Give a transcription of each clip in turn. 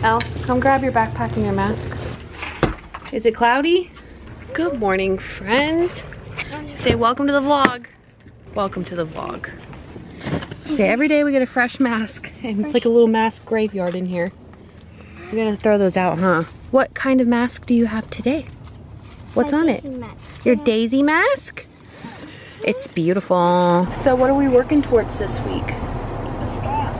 Elle, come grab your backpack and your mask. Is it cloudy? Good morning, friends. Say welcome to the vlog. Welcome to the vlog. Say every day we get a fresh mask, and it's like a little mask graveyard in here. We're gonna throw those out, huh? What kind of mask do you have today? What's on it? Your Daisy mask? It's beautiful. So what are we working towards this week? A star.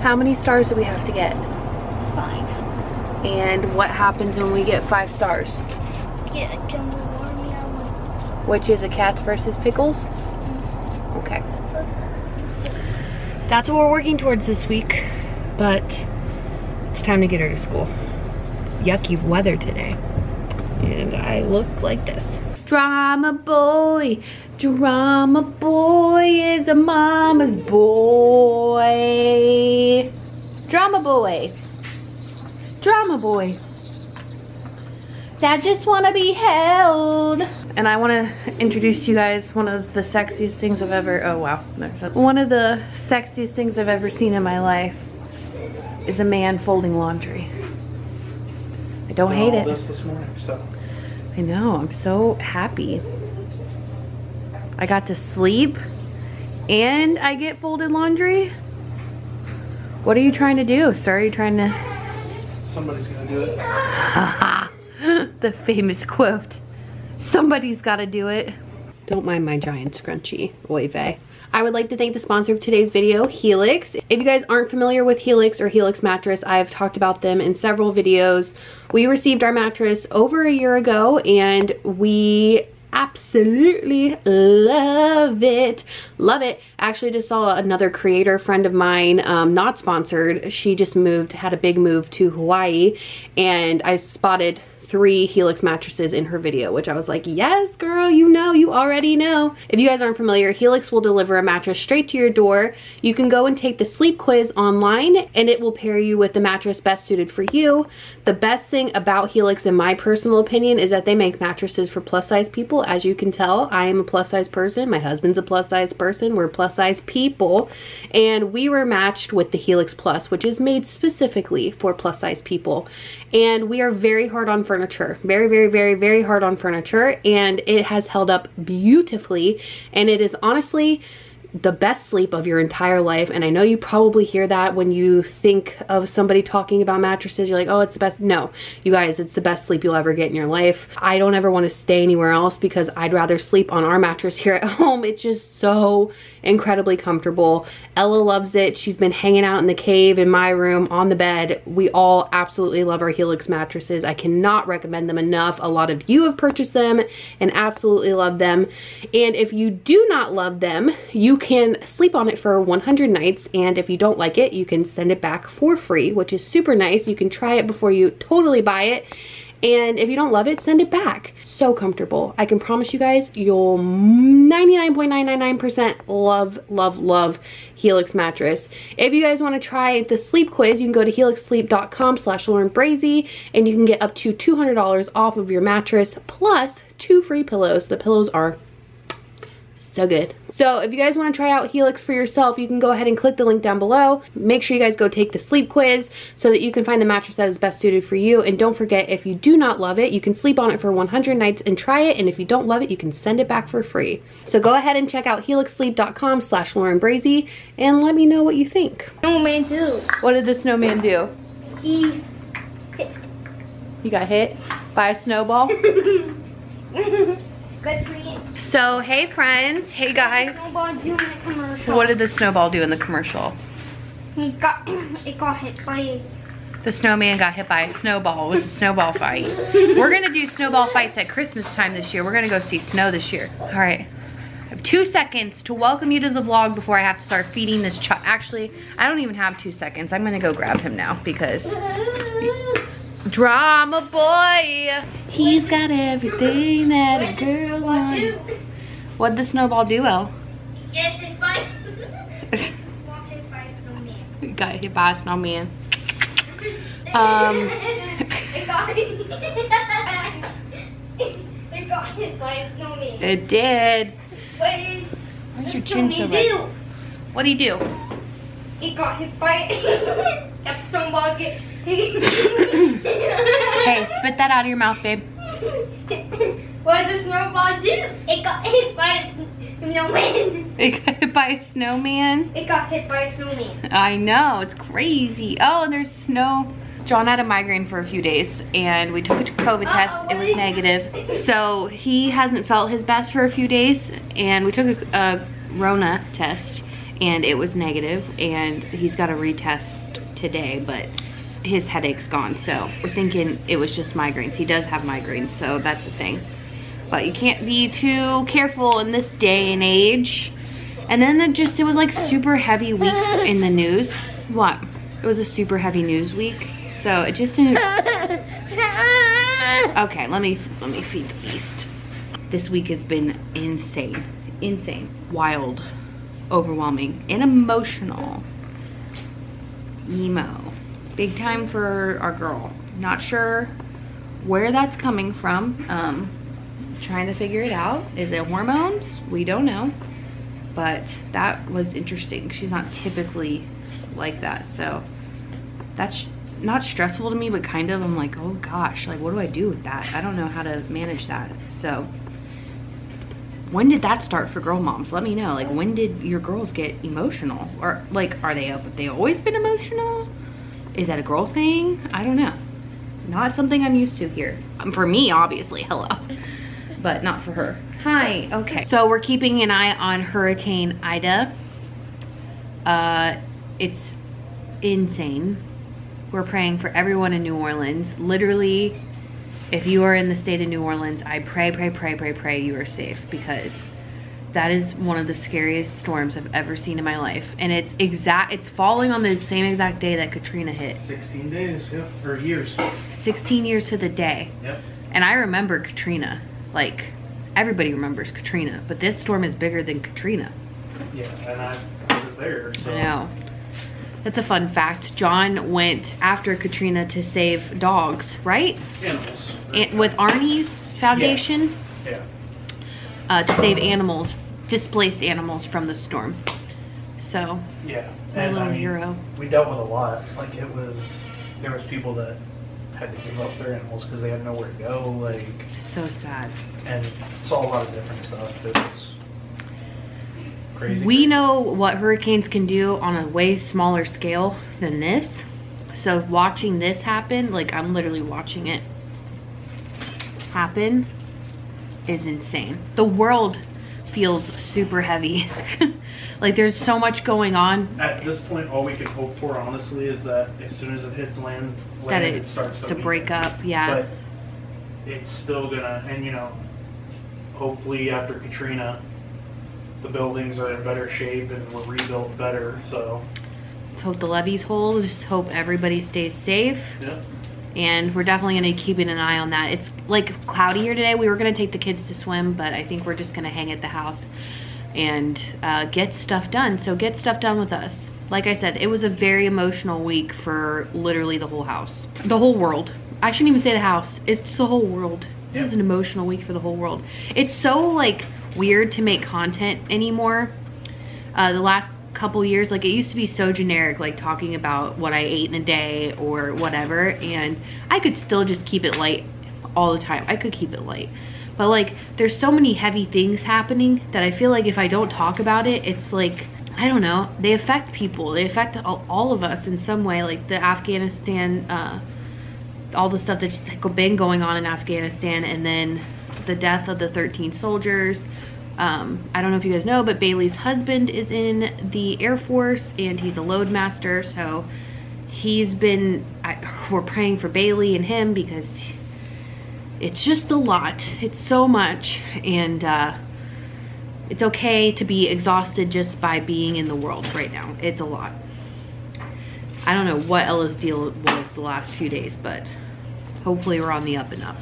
How many stars do we have to get? 5. And what happens when we get 5 stars? Get a jumbo warm yellow. Which is a cats versus pickles? Okay. That's what we're working towards this week, but it's time to get her to school. It's yucky weather today, and I look like this. Drama boy is a mama's boy. Drama boy. I just want to be held. And I want to introduce you guys one of the sexiest things I've ever, oh wow, one of the sexiest things I've ever seen in my life is a man folding laundry. I don't hate it. This morning, so. I know, I'm so happy. I got to sleep and I get folded laundry. What are you trying to do, sir? Are you trying to? Somebody's gonna do it. The famous quote. Somebody's gotta do it. Don't mind my giant scrunchie. Oy vey. I would like to thank the sponsor of today's video, Helix. If you guys aren't familiar with Helix or Helix mattress, I have talked about them in several videos. We received our mattress over a year ago and we absolutely love it. Love it. Actually just saw another creator friend of mine, not sponsored. She just moved, had a big move to Hawaii, and I spotted 3 Helix mattresses in her video, which I was like, yes girl, you know, you already know. If you guys aren't familiar, Helix will deliver a mattress straight to your door. You can go and take the sleep quiz online and it will pair you with the mattress best suited for you. The best thing about Helix, in my personal opinion, is that they make mattresses for plus size people. As you can tell, I am a plus size person. My husband's a plus size person. We're plus size people. And we were matched with the Helix Plus, which is made specifically for plus size people. And we are very hard on furniture. Very hard on furniture. And it has held up beautifully. And it is honestly the best sleep of your entire life. And I know you probably hear that when you think of somebody talking about mattresses. You're like, oh, it's the best. No, you guys, it's the best sleep you'll ever get in your life. I don't ever want to stay anywhere else because I'd rather sleep on our mattress here at home. It's just so incredibly comfortable. Ella loves it. She's been hanging out in the cave in my room on the bed. We all absolutely love our Helix mattresses. I cannot recommend them enough. A lot of you have purchased them and absolutely love them. And if you do not love them, you can sleep on it for 100 nights, and if you don't like it, you can send it back for free, which is super nice. You can try it before you totally buy it, and if you don't love it, send it back. So comfortable. I can promise you guys, you'll 99.999% love Helix mattress. If you guys want to try the sleep quiz, you can go to helixsleep.com/LaurenBrazee and you can get up to $200 off of your mattress plus 2 free pillows. The pillows are so good. So if you guys want to try out Helix for yourself, you can go ahead and click the link down below. Make sure you guys go take the sleep quiz so that you can find the mattress that is best suited for you. And don't forget, if you do not love it, you can sleep on it for 100 nights and try it. And if you don't love it, you can send it back for free. So go ahead and check out helixsleep.com/LaurenBrazee and let me know what you think. Snowman do. What did the snowman do? He hit. You got hit by a snowball? Good for you. So, hey friends, hey guys. Snowball doing the commercial. What did the snowball do in the commercial? It got hit by. The snowman got hit by a snowball. It was a snowball fight. We're gonna do snowball fights at Christmas time this year. We're gonna go see snow this year. All right, I have 2 seconds to welcome you to the vlog before I have to start feeding this child. Actually, I don't even have 2 seconds. I'm gonna go grab him now because drama boy. He's got everything that a girl wants. What'd the snowball do, Elle? Get hit by. Got hit by a snowman. It got hit by a snowman. It did. Where's your chin so red? What'd he do? It got hit by that snowball get hit Hey, spit that out of your mouth, babe. What did the snowball do? It got hit by a snowman. It got hit by a snowman. It got hit by a snowman. I know, it's crazy. Oh, and there's snow. John had a migraine for a few days and we took a COVID test. It was negative. So he hasn't felt his best for a few days, and we took a Rona test and it was negative, and he's got a retest today, but his headache's gone. So we're thinking it was just migraines. He does have migraines, so that's the thing. But you can't be too careful in this day and age. And then it was like super heavy week in the news. What? It was a super heavy news week. So it just didn't. Okay, let me feed the beast. This week has been insane. Insane. Wild. Overwhelming. And emotional. Emo. Big time for our girl. Not sure where that's coming from. Trying to figure it out. Is it hormones? We don't know. But that was interesting. She's not typically like that. So that's not stressful to me, but kind of. I'm like, oh gosh, like what do I do with that? I don't know how to manage that. So when did that start for girl moms? Let me know. Like, when did your girls get emotional? Or like, have they always been emotional? Is that a girl thing? I don't know. Not something I'm used to here. For me, obviously, hello. But not for her. Hi, okay. So we're keeping an eye on Hurricane Ida. It's insane. We're praying for everyone in New Orleans. Literally, if you are in the state of New Orleans, I pray you are safe, because that is one of the scariest storms I've ever seen in my life. And it's falling on the same exact day that Katrina hit. 16 days, yeah, or years. 16 years to the day. Yep. And I remember Katrina. Like, everybody remembers Katrina, but this storm is bigger than Katrina. Yeah, and I was there, so. I know. That's a fun fact. John went after Katrina to save dogs, right? Animals. With Arnie's foundation. Yeah. To save animals, displaced animals from the storm. So, yeah, my little hero. We dealt with a lot. Like, there was people that had to give up their animals because they had nowhere to go. Like, So sad. and saw a lot of different stuff. It was crazy. We know what hurricanes can do on a way smaller scale than this. So watching this happen, like I'm literally watching it happen, is insane. The world feels super heavy. Like there's so much going on. At this point, all we can hope for, honestly, is that as soon as it hits land That it starts to break up, yeah. But it's still gonna, and you know, hopefully after Katrina, the buildings are in better shape and were rebuilt better. So Let's hope the levees hold. Just hope everybody stays safe. yeah. And we're definitely gonna keep an eye on that. It's like cloudy here today. We were gonna take the kids to swim, but I think we're just gonna hang at the house and get stuff done. So get stuff done with us. Like I said, it was a very emotional week for literally the whole house. The whole world. I shouldn't even say the house. It's the whole world. It was an emotional week for the whole world. It's so like weird to make content anymore. The last couple years, like it used to be so generic, like talking about what I ate in a day or whatever, and I could still just keep it light all the time. I could keep it light, but like there's so many heavy things happening that I feel like if I don't talk about it, it's like, I don't know, they affect people. They affect all of us in some way, like the Afghanistan, all the stuff that's been going on in Afghanistan, and then the death of the 13 soldiers. I don't know if you guys know, but Bailey's husband is in the Air Force and he's a loadmaster. So he's been, we're praying for Bailey and him because it's just a lot. It's so much. And it's okay to be exhausted just by being in the world right now. It's a lot. I don't know what Ella's deal was the last few days, but hopefully we're on the up and up.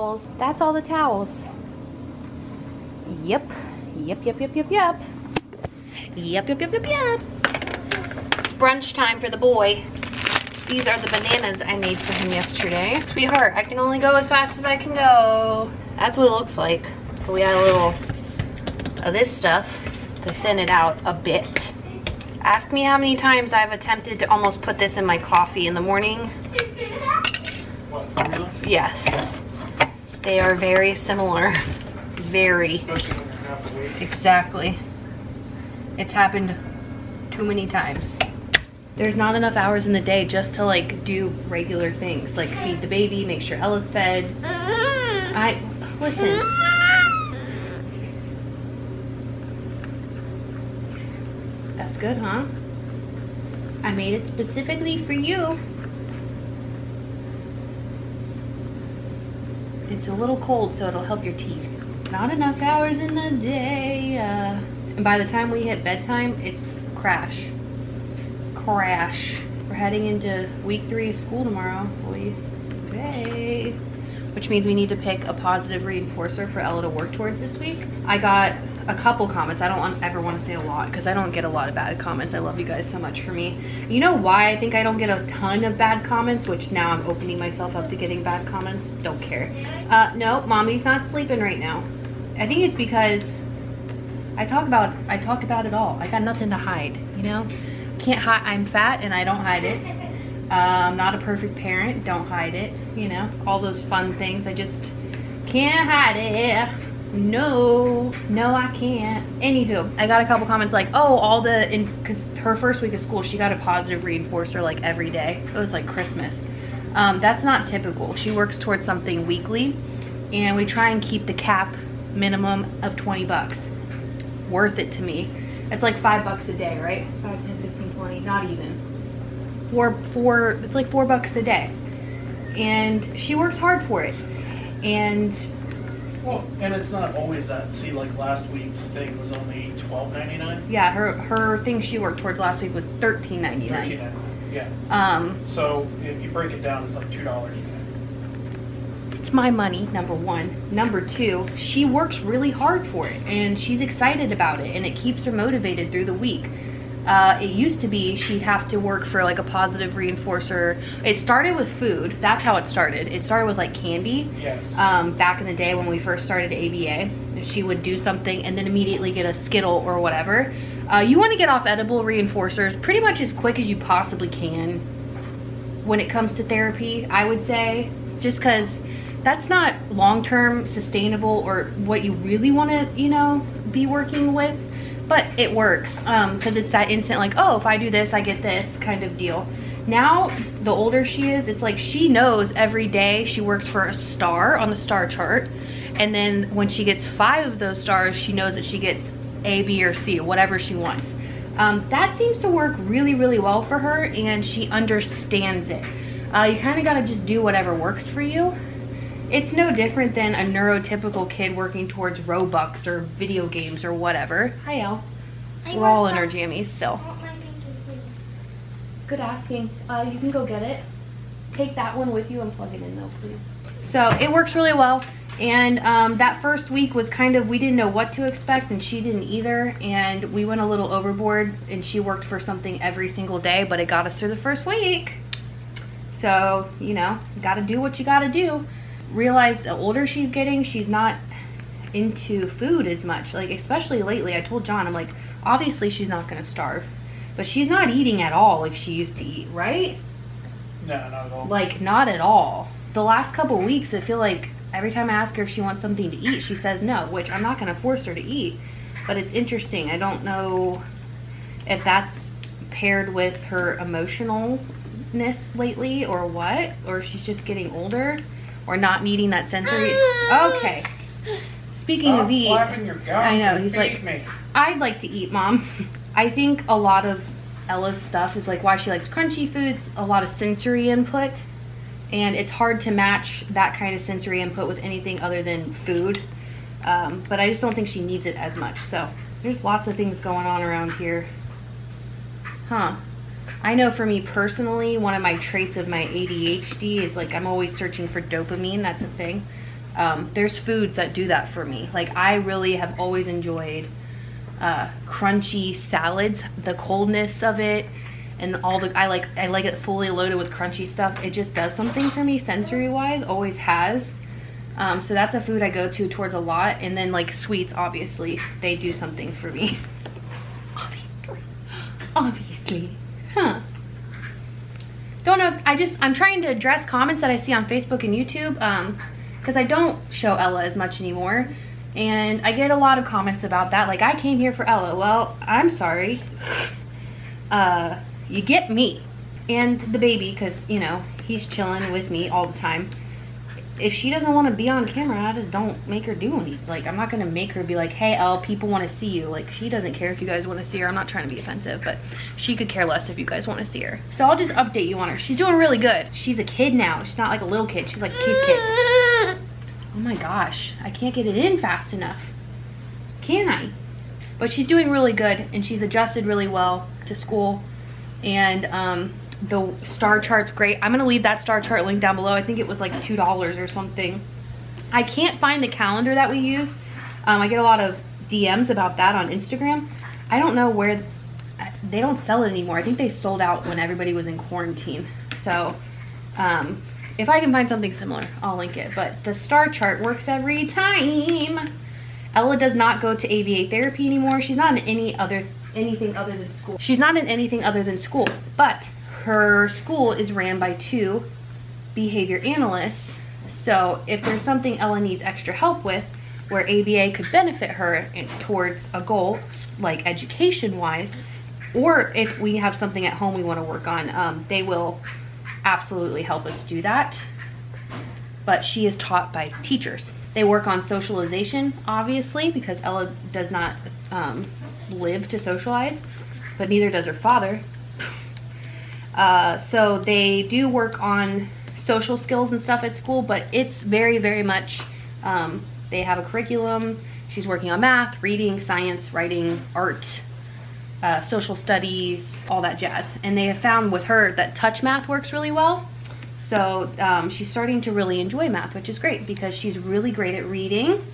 towels. That's all the towels. Yep. Yep. It's brunch time for the boy. These are the bananas I made for him yesterday. Sweetheart, I can only go as fast as I can go. That's what it looks like. But we got a little of this stuff to thin it out a bit. Ask me how many times I've attempted to almost put this in my coffee in the morning. What, formula? Yes. They are very similar. Very. Especially when you have to wait. Exactly. It's happened too many times. There's not enough hours in the day just to like do regular things like feed the baby, make sure Ella's fed. Listen. That's good, huh? I made it specifically for you. It's a little cold, so it'll help your teeth. Not enough hours in the day. And by the time we hit bedtime, it's crash. We're heading into week 3 of school tomorrow. Okay. Which means we need to pick a positive reinforcer for Ella to work towards this week. I got a couple comments. I don't ever want to say a lot because I don't get a lot of bad comments. I love you guys so much for me. You know why I think I don't get a ton of bad comments, which now I'm opening myself up to getting bad comments? Don't care. No, mommy's not sleeping right now. I think it's because I talk about it all. I got nothing to hide, you know? Can't hide. I'm fat and I don't hide it. I'm not a perfect parent. Don't hide it. You know, all those fun things. I just can't hide it. No, I can't. Anywho, I got a couple comments like, oh, because her first week of school, she got a positive reinforcer like every day. It was like Christmas. That's not typical. She works towards something weekly, and we try and keep the cap minimum of 20 bucks. Worth it to me. It's like $5 a day, right? 5, 10, 15, 20, not even. It's like $4 a day. And she works hard for it. And well, and it's not always that. See, like last week's thing was only $12.99. Yeah, her thing she worked towards last week was $13.99. $13.99, yeah. So if you break it down, it's like $2 a day. It's my money, number one. Number two, she works really hard for it and she's excited about it and it keeps her motivated through the week. It used to be she'd have to work for like a positive reinforcer. It started with food. That's how it started. It started with like candy. Yes. Back in the day when we first started ABA, she would do something and then immediately get a Skittle or whatever. You want to get off edible reinforcers pretty much as quick as you possibly can when it comes to therapy, I would say, just because that's not long-term sustainable or what you really want to, you know, be working with, but it works because it's that instant like, oh, if I do this, I get this kind of deal. Now, the older she is, it's like she knows every day she works for a star on the star chart, and then when she gets 5 of those stars, she knows that she gets A, B, or C, whatever she wants. That seems to work really, really well for her, and she understands it. You kind of got to just do whatever works for you. It's no different than a neurotypical kid working towards Robux or video games or whatever. Hi, Elle. We're all in our jammies still. Good asking. You can go get it. Take that one with you and plug it in though, please. So it works really well. And that first week was kind of, we didn't know what to expect and she didn't either. And we went a little overboard and she worked for something every single day, but it got us through the first week. So, you know, you gotta do what you gotta do. Realize the older she's getting, she's not into food as much, like especially lately. I told John, I'm like, obviously she's not gonna starve, but she's not eating at all like she used to eat, right? No, not at all. Like not at all. The last couple weeks I feel like every time I ask her if she wants something to eat, she says no, which I'm not gonna force her to eat, but it's interesting. I don't know if that's paired with her emotionalness lately or what, or she's just getting older or not needing that sensory. Okay. Speaking of eat, I know, he's like, I'd like to eat, Mom. I think a lot of Ella's stuff is like why she likes crunchy foods, a lot of sensory input, and it's hard to match that kind of sensory input with anything other than food. But I just don't think she needs it as much. So there's lots of things going on around here. Huh. I know for me personally, one of my traits of my ADHD is like I'm always searching for dopamine. That's a thing. There's foods that do that for me. Like, I really have always enjoyed crunchy salads, the coldness of it, and all the, I like it fully loaded with crunchy stuff. It just does something for me sensory wise, always has. So that's a food I go to towards a lot. And then like sweets, obviously, they do something for me. Obviously. Huh. Don't know, I'm trying to address comments that I see on Facebook and YouTube, because I don't show Ella as much anymore. And I get a lot of comments about that, like, I came here for Ella. Well, I'm sorry. You get me and the baby, because, you know, he's chilling with me all the time. If she doesn't want to be on camera, I just don't make her do anything. Like, I'm not going to make her be like, hey, Elle, people want to see you. Like, she doesn't care if you guys want to see her. I'm not trying to be offensive, but she could care less if you guys want to see her. So I'll just update you on her. She's doing really good. She's a kid now. She's not like a little kid. She's like a kid. Oh my gosh. I can't get it in fast enough. Can I? But she's doing really good, and she's adjusted really well to school. And the star chart's great. I'm gonna leave that star chart link down below. I think it was like $2 or something. I can't find the calendar that we use. I get a lot of DMs about that on Instagram. I don't know where, they don't sell it anymore. I think they sold out when everybody was in quarantine. So if I can find something similar, I'll link it. But the star chart works every time. Ella does not go to ABA therapy anymore. She's not in anything other than school. She's not in anything other than school, but her school is ran by 2 behavior analysts. So if there's something Ella needs extra help with, where ABA could benefit her towards a goal, like education-wise, or if we have something at home we want to work on, they will absolutely help us do that. But she is taught by teachers. They work on socialization, obviously, because Ella does not live to socialize, but neither does her father. So they do work on social skills and stuff at school, but it's very, very much, they have a curriculum. She's working on math, reading, science, writing, art, social studies, all that jazz. And they have found with her that touch math works really well. So she's starting to really enjoy math, which is great because she's really great at reading,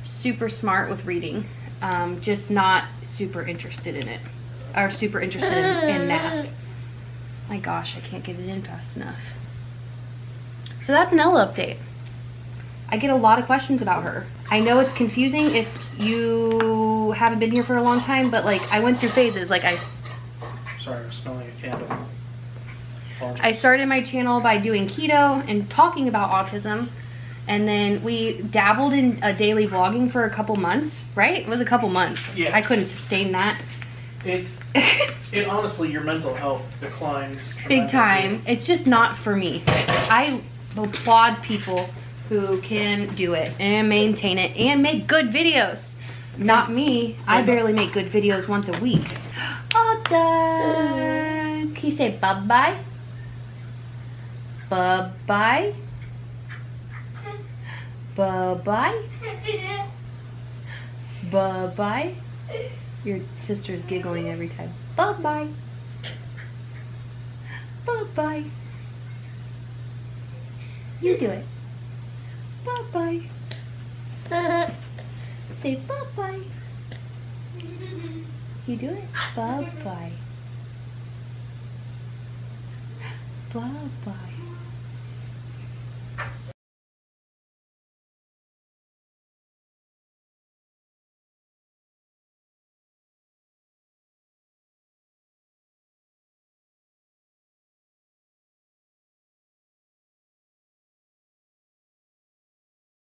super smart with reading, just not super interested in it, or super interested in math. My gosh, I can't get it in fast enough. So that's an Ella update. I get a lot of questions about her. I know it's confusing if you haven't been here for a long time, but like I went through phases. Like Sorry, I'm smelling a candle. I started my channel by doing keto and talking about autism, and then we dabbled in a daily vlogging for a couple months, right? It was a couple months. Yeah. I couldn't sustain that. It honestly, your mental health declines Big time. It's just not for me. I applaud people who can do it and maintain it and make good videos. Not me. I barely make good videos once a week. All done. Can you say bye-bye? Bye-bye? Bye-bye? Bye-bye? Your sister's giggling every time. Bye-bye. Bye-bye. You do it. Bye-bye. Say bye-bye. You do it. Bye-bye. Bye-bye.